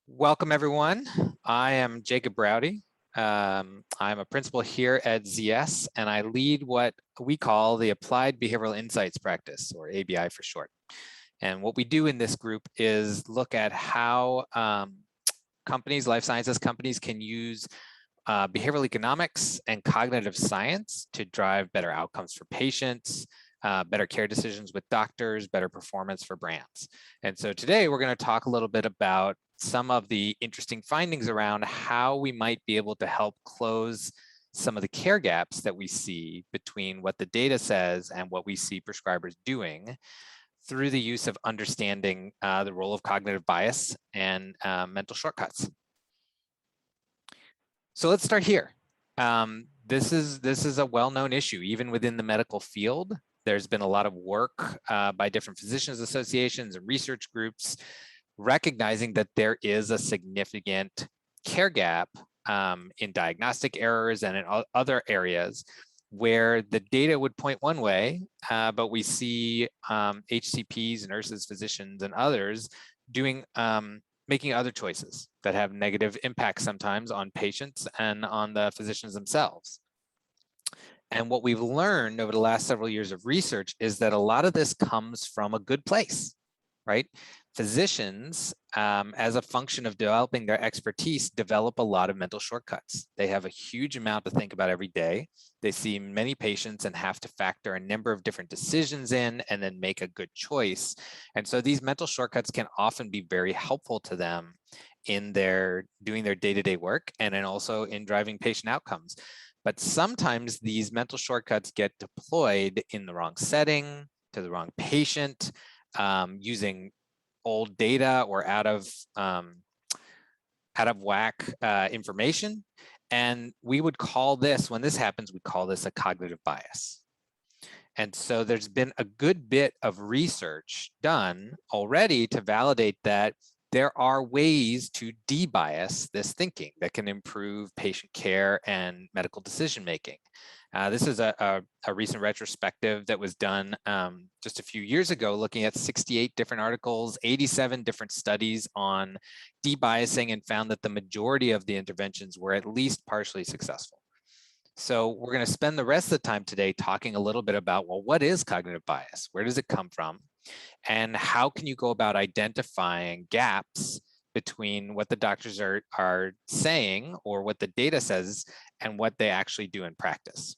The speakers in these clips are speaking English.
Welcome, everyone. I am Jacob Browdy. I'm a principal here at ZS, and I lead what we call the Applied Behavioral Insights Practice, or ABI for short. And what we do in this group is look at how companies, life sciences companies, can use behavioral economics and cognitive science to drive better outcomes for patients, better care decisions with doctors, better performance for brands. And so today we're going to talk a little bit about some of the interesting findings around how we might be able to help close some of the care gaps that we see between what the data says and what we see prescribers doing through the use of understanding the role of cognitive bias and mental shortcuts. So let's start here. This is a well-known issue, even within the medical field. There's been a lot of work by different physicians associations and research groups recognizing that there is a significant care gap in diagnostic errors and in other areas where the data would point one way, but we see HCPs, nurses, physicians, and others doing making other choices that have negative impacts sometimes on patients and on the physicians themselves. And what we've learned over the last several years of research is that a lot of this comes from a good place, right? Physicians, as a function of developing their expertise, develop a lot of mental shortcuts. They have a huge amount to think about every day. They see many patients and have to factor a number of different decisions in and then make a good choice. And so these mental shortcuts can often be very helpful to them in their doing their day-to-day work and then also in driving patient outcomes. But sometimes these mental shortcuts get deployed in the wrong setting, to the wrong patient, using old data or out of whack information. And we would call this, when this happens, we call this a cognitive bias. And so there's been a good bit of research done already to validate that there are ways to de-bias this thinking that can improve patient care and medical decision-making. This is a recent retrospective that was done just a few years ago, looking at 68 different articles, 87 different studies on de-biasing, and found that the majority of the interventions were at least partially successful. So we're going to spend the rest of the time today talking a little bit about, well, what is cognitive bias? Where does it come from? And how can you go about identifying gaps between what the doctors are saying or what the data says and what they actually do in practice?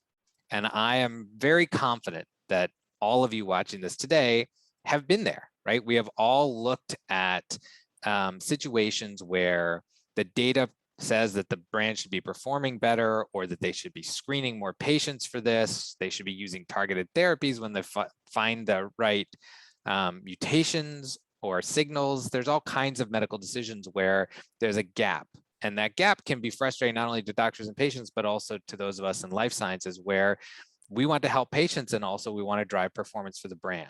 And I am very confident that all of you watching this today have been there, right? We have all looked at situations where the data says that the brand should be performing better, or that they should be screening more patients for this. They should be using targeted therapies when they find the right mutations or signals. There's all kinds of medical decisions where there's a gap. And that gap can be frustrating not only to doctors and patients, but also to those of us in life sciences where we want to help patients and also we want to drive performance for the brand.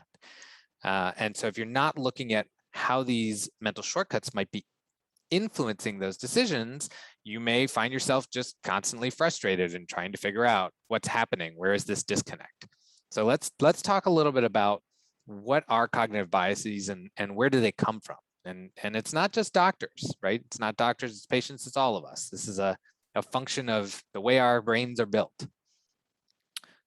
And so if you're not looking at how these mental shortcuts might be influencing those decisions, you may find yourself just constantly frustrated and trying to figure out what's happening. Where is this disconnect? So let's talk a little bit about what are cognitive biases and where do they come from? And it's not just doctors, right? It's not doctors, it's patients, it's all of us. This is a function of the way our brains are built.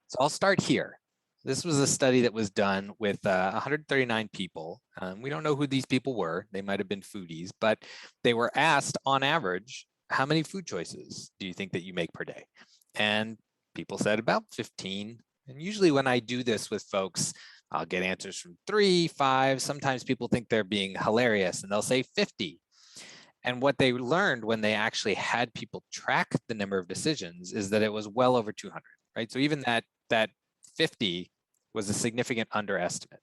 So I'll start here. This was a study that was done with 139 people. We don't know who these people were. They might have been foodies, but they were asked on average, how many food choices do you think that you make per day? And people said about 15. And usually when I do this with folks, I'll get answers from 3, 5. Sometimes people think they're being hilarious and they'll say 50. And what they learned when they actually had people track the number of decisions is that it was well over 200, right? So even that 50 was a significant underestimate.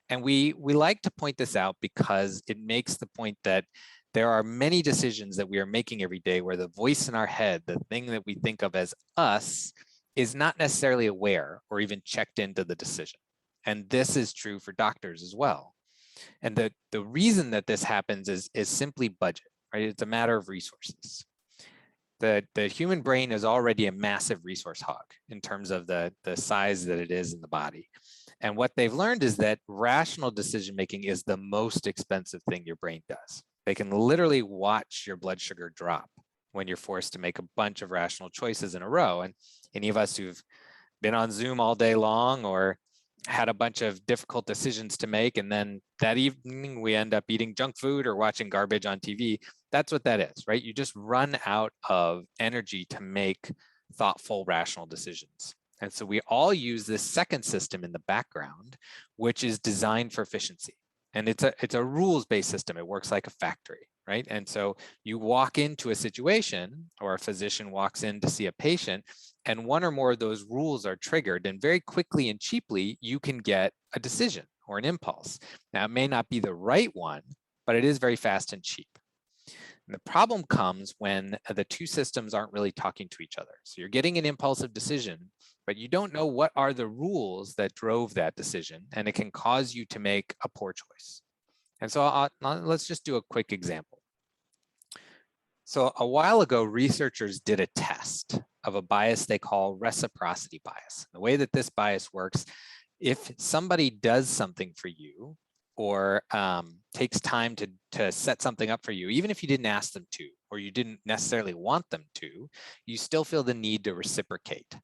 And we like to point this out because it makes the point that there are many decisions that we are making every day where the voice in our head, the thing that we think of as us, is not necessarily aware or even checked into the decision. And this is true for doctors as well. And the reason that this happens is simply budget, right? It's a matter of resources. The human brain is already a massive resource hog in terms of the size that it is in the body. And what they've learned is that rational decision-making is the most expensive thing your brain does. They can literally watch your blood sugar drop when you're forced to make a bunch of rational choices in a row. And any of us who've been on Zoom all day long or had a bunch of difficult decisions to make, and then that evening we end up eating junk food or watching garbage on TV. That's what that is, right? You just run out of energy to make thoughtful, rational decisions. And so we all use this second system in the background, which is designed for efficiency. And it's a rules-based system. It works like a factory, right? And so you walk into a situation, or a physician walks in to see a patient, and one or more of those rules are triggered, and very quickly and cheaply, you can get a decision or an impulse. Now, it may not be the right one, but it is very fast and cheap. And the problem comes when the two systems aren't really talking to each other. So you're getting an impulsive decision, but you don't know what are the rules that drove that decision, and it can cause you to make a poor choice. And so let's just do a quick example. So a while ago, researchers did a test of a bias they call reciprocity bias. The way that this bias works, if somebody does something for you or takes time to set something up for you, even if you didn't ask them to, or you didn't necessarily want them to, you still feel the need to reciprocate.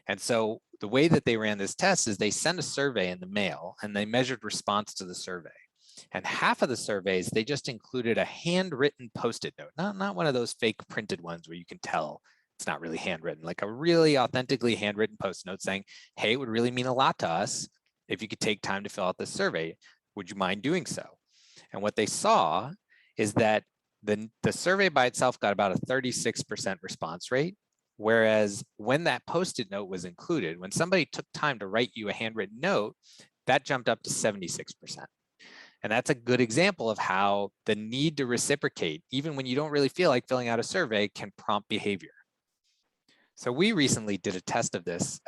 And so the way that they ran this test is they sent a survey in the mail and they measured response to the survey. And half of the surveys, they just included a handwritten Post-it note, not one of those fake printed ones where you can tell it's not really handwritten, like a really authentically handwritten Post-it note saying, hey, it would really mean a lot to us if you could take time to fill out this survey. Would you mind doing so? And what they saw is that the survey by itself got about a 36% response rate. Whereas when that Post-it note was included, when somebody took time to write you a handwritten note, that jumped up to 76%. And that's a good example of how the need to reciprocate, even when you don't really feel like filling out a survey, can prompt behavior. So we recently did a test of this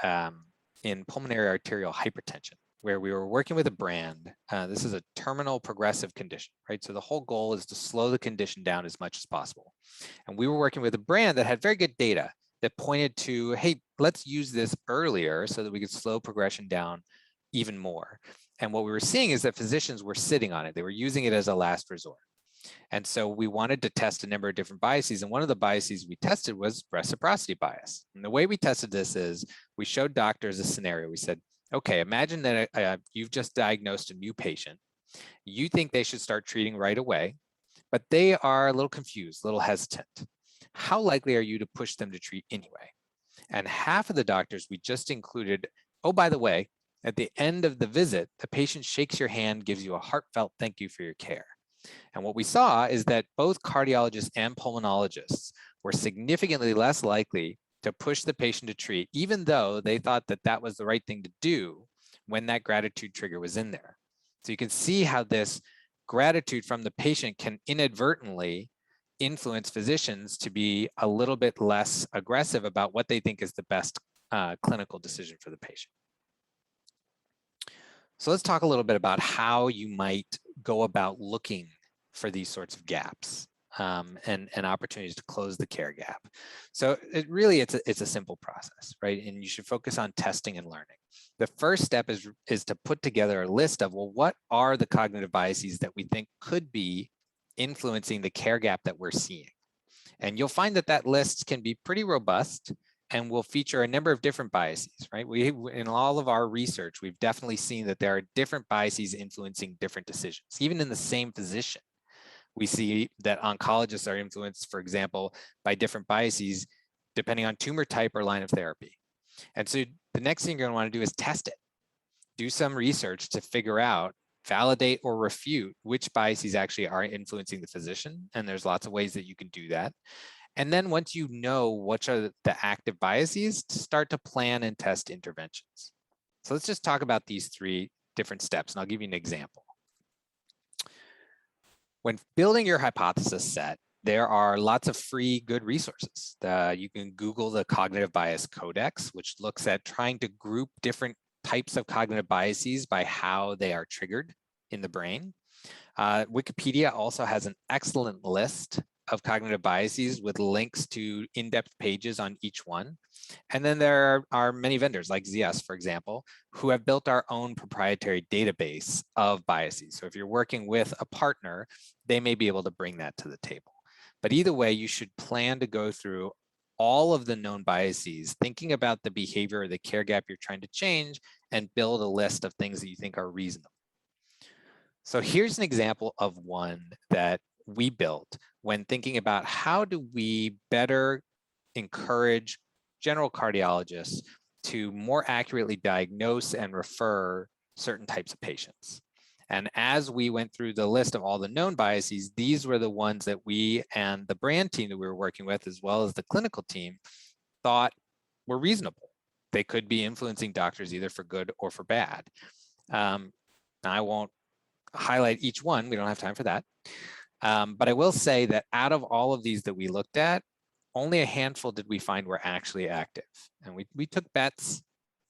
in pulmonary arterial hypertension, where we were working with a brand. This is a terminal progressive condition, right? So the whole goal is to slow the condition down as much as possible. And we were working with a brand that had very good data that pointed to, hey, let's use this earlier so that we could slow progression down even more. And what we were seeing is that physicians were sitting on it. They were using it as a last resort. And so we wanted to test a number of different biases. And one of the biases we tested was reciprocity bias. And the way we tested this is we showed doctors a scenario. We said, okay, imagine that you've just diagnosed a new patient. You think they should start treating right away, but they are a little confused, a little hesitant. How likely are you to push them to treat anyway? And half of the doctors, we just included, oh, by the way, at the end of the visit, the patient shakes your hand, gives you a heartfelt thank you for your care. And what we saw is that both cardiologists and pulmonologists were significantly less likely to push the patient to treat, even though they thought that that was the right thing to do when that gratitude trigger was in there. So you can see how this gratitude from the patient can inadvertently influence physicians to be a little bit less aggressive about what they think is the best clinical decision for the patient. So let's talk a little bit about how you might go about looking for these sorts of gaps and opportunities to close the care gap. So it's a simple process, right? And you should focus on testing and learning. The first step is to put together a list of, well, what are the cognitive biases that we think could be influencing the care gap that we're seeing? And you'll find that that list can be pretty robust and will feature a number of different biases, right? In all of our research, we've definitely seen that there are different biases influencing different decisions. Even in the same physician, we see that oncologists are influenced, for example, by different biases depending on tumor type or line of therapy. And so the next thing you're gonna wanna do is test it. Do some research to figure out, validate or refute which biases actually are influencing the physician. And there's lots of ways that you can do that. And then once you know which are the active biases, start to plan and test interventions. So let's just talk about these three different steps, and I'll give you an example. When building your hypothesis set, there are lots of free good resources. You can Google the Cognitive Bias Codex, which looks at trying to group different types of cognitive biases by how they are triggered in the brain. Wikipedia also has an excellent list of cognitive biases with links to in-depth pages on each one. And then there are many vendors like ZS, for example, who have built our own proprietary database of biases. So if you're working with a partner, they may be able to bring that to the table. But either way, you should plan to go through all of the known biases, thinking about the behavior or the care gap you're trying to change, and build a list of things that you think are reasonable. So here's an example of one that we built when thinking about how do we better encourage general cardiologists to more accurately diagnose and refer certain types of patients. And as we went through the list of all the known biases, these were the ones that we and the brand team that we were working with, as well as the clinical team, thought were reasonable. They could be influencing doctors either for good or for bad. I won't highlight each one. We don't have time for that. But I will say that out of all of these that we looked at, only a handful did we find were actually active. And we took bets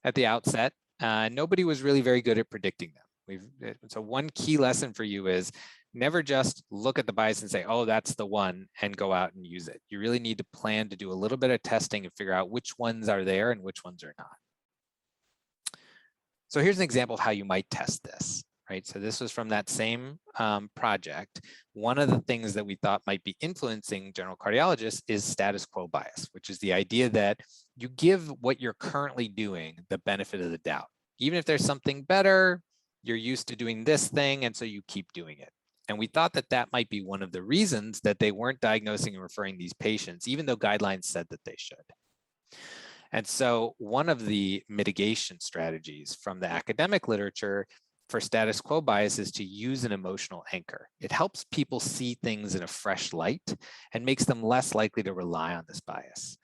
at the outset. Nobody was really very good at predicting them. So one key lesson for you is never just look at the bias and say, oh, that's the one, and go out and use it. You really need to plan to do a little bit of testing and figure out which ones are there and which ones are not. So here's an example of how you might test this. Right, so this was from that same project. One of the things that we thought might be influencing general cardiologists is status quo bias, which is the idea that you give what you're currently doing the benefit of the doubt. Even if there's something better, you're used to doing this thing, and so you keep doing it. And we thought that that might be one of the reasons that they weren't diagnosing and referring these patients, even though guidelines said that they should. And so one of the mitigation strategies from the academic literature for status quo bias is to use an emotional anchor. It helps people see things in a fresh light and makes them less likely to rely on this bias.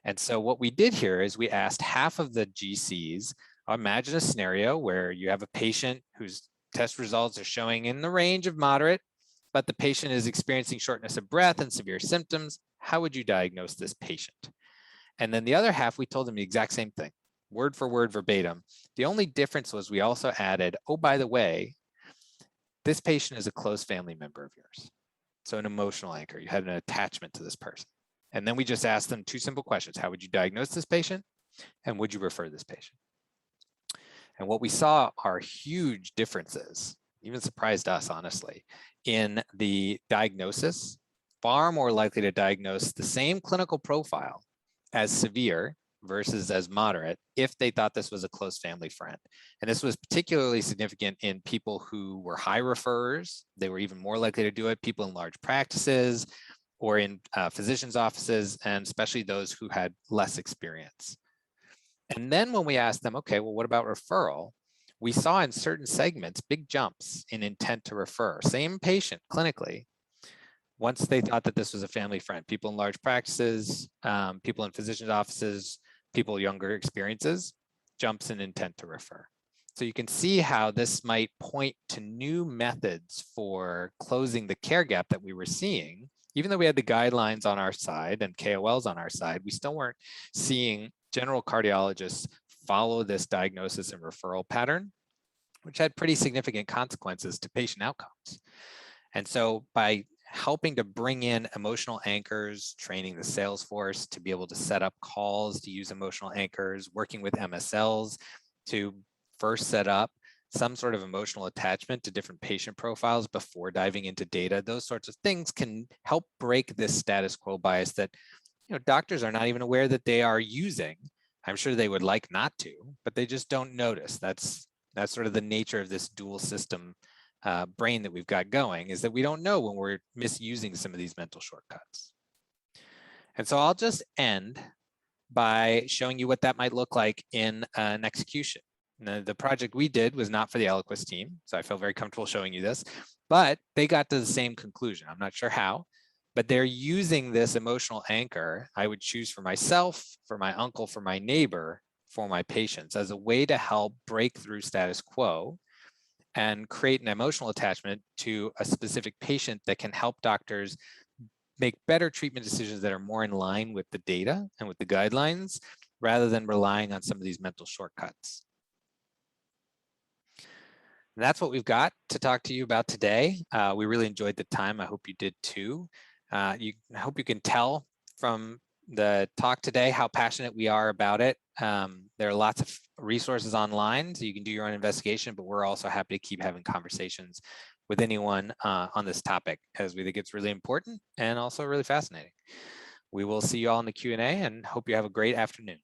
And so what we did here is we asked half of the GCs, imagine a scenario where you have a patient whose test results are showing in the range of moderate, but the patient is experiencing shortness of breath and severe symptoms. How would you diagnose this patient? And then the other half, we told them the exact same thing, word for word, verbatim. The only difference was we also added, oh, by the way, this patient is a close family member of yours. So an emotional anchor, you had an attachment to this person. And then we just asked them two simple questions. How would you diagnose this patient? And would you refer this patient? And what we saw are huge differences, even surprised us, honestly, in the diagnosis, far more likely to diagnose the same clinical profile as severe versus as moderate if they thought this was a close family friend. And this was particularly significant in people who were high referrers. They were even more likely to do it, people in large practices or in physicians' offices, and especially those who had less experience. And then when we asked them, okay, well, what about referral? We saw in certain segments big jumps in intent to refer. Same patient clinically, once they thought that this was a family friend, people in large practices, people in physicians' offices, people younger experiences, jumps in intent to refer. So you can see how this might point to new methods for closing the care gap that we were seeing. Even though we had the guidelines on our side and KOLs on our side, we still weren't seeing general cardiologists follow this diagnosis and referral pattern, which had pretty significant consequences to patient outcomes. And so by helping to bring in emotional anchors, training the sales force to be able to set up calls to use emotional anchors, working with MSLs to first set up some sort of emotional attachment to different patient profiles before diving into data. Those sorts of things can help break this status quo bias that doctors are not even aware that they are using. I'm sure they would like not to, but they just don't notice. That's sort of the nature of this dual system brain that we've got going, is that we don't know when we're misusing some of these mental shortcuts. And so I'll just end by showing you what that might look like in an execution. Now, the project we did was not for the Eloquist team, so I feel very comfortable showing you this, but they got to the same conclusion. I'm not sure how, but they're using this emotional anchor I would choose for myself, for my uncle, for my neighbor, for my patients as a way to help break through status quo and create an emotional attachment to a specific patient that can help doctors make better treatment decisions that are more in line with the data and with the guidelines, rather than relying on some of these mental shortcuts. And that's what we've got to talk to you about today. We really enjoyed the time. I hope you did too. I hope you can tell from the talk today how passionate we are about it. There are lots of resources online, so you can do your own investigation, but we're also happy to keep having conversations with anyone on this topic, as we think it's really important and also really fascinating. We will see you all in the Q&A and hope you have a great afternoon.